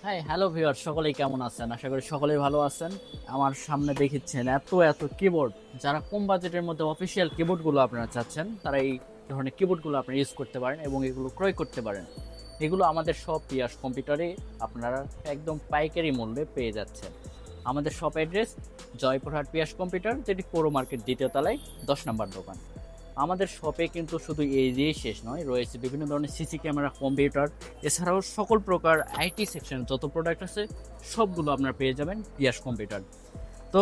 Hi hello viewer, সকলেই কেমন আছেন? আশা করি সকলেই ভালো আছেন। আমার সামনে দেখেছেন এত এত কিবোর্ড। যারা কম বাজেটের মধ্যে অফিসিয়াল কিবোর্ডগুলো আপনারা চাচ্ছেন, তারা এই ধরনের কিবোর্ডগুলো আপনারা ইউজ করতে পারেন এবং এগুলো ক্রয় করতে পারেন। এগুলো আমাদের সব পিয়াস কম্পিউটারে আপনারা একদম পাইকারি মূল্যে পেয়ে যাচ্ছেন। আমাদের শপ অ্যাড্রেস জয়পুরহাট পিয়াস কম্পিউটার, যেটি পৌর মার্কেট দ্বিতীয় তলায় 10 নম্বর দোকান। আমাদের শপে কিন্তু শুধু এই দিয়েই শেষ নয়, রয়েছে বিভিন্ন ধরনের সিসি ক্যামেরা, কম্পিউটার, এছাড়াও সকল প্রকার আইটি সেকশনের যত প্রোডাক্ট আছে সবগুলো আপনারা পেয়ে যাবেন পিয়াস কম্পিউটার। তো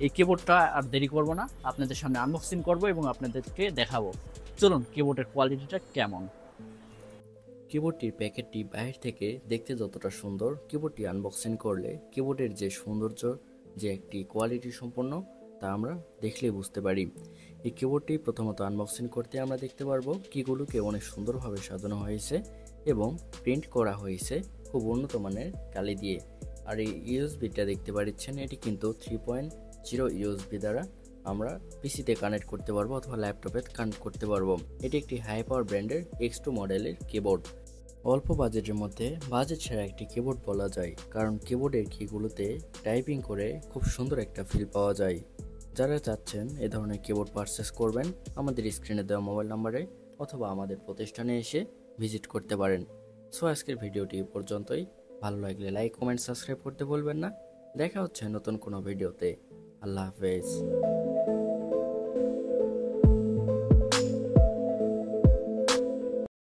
এই কিবোর্ডটা আর দেরি করব না, আপনাদের সামনে আনবক্সিং করব এবং আপনাদেরকে দেখাবো। চলুন কিবোর্ডের কোয়ালিটিটা কেমন। কিবোর্ডটির প্যাকেটটি বাইরে থেকে দেখতে যতটা সুন্দর, কিবোর্ডটি আনবক্সিং করলে কিবোর্ডের যে সৌন্দর্য, যে একটি কোয়ালিটি সম্পন্ন, তা আমরা দেখলেই বুঝতে পারি। এই কিবোর্ডটি প্রথমত আনবক্সিং করতে আমরা দেখতে পারবো কিগুলোকে অনেক সুন্দরভাবে সাজানো হয়েছে এবং প্রিন্ট করা হয়েছে খুব উন্নত মানের কালি দিয়ে। আর এই ইউএসবিটা দেখতে পাচ্ছেন, এটি কিন্তু 3.0 ইউএসবি দ্বারা আমরা পিসিতে কানেক্ট করতে পারবো অথবা ল্যাপটপে কানেক্ট করতে পারবো। এটি একটি হাই পাওয়ার ব্র্যান্ডের X2 মডেলের কিবোর্ড। অল্প বাজেটের মধ্যে বাজেট ছাড়া একটি কিবোর্ড বলা যায়, কারণ কিবোর্ডের কিগুলোতে টাইপিং করে খুব সুন্দর একটা ফিল পাওয়া যায়। যারা চাচ্ছেন এ ধরনের কিবোর্ড পারচেস করবেন, আমাদের স্ক্রিনে দেওয়া মোবাইল নাম্বারে অথবা আমাদের প্রতিষ্ঠানে এসে ভিজিট করতে পারেন। সো আজকের ভিডিওটি এই পর্যন্তই। ভালো লাগলে লাইক, কমেন্ট, সাবস্ক্রাইব করতে ভুলবেন না। দেখা হচ্ছে নতুন কোনো ভিডিওতে। আল্লাহ হাফেজ।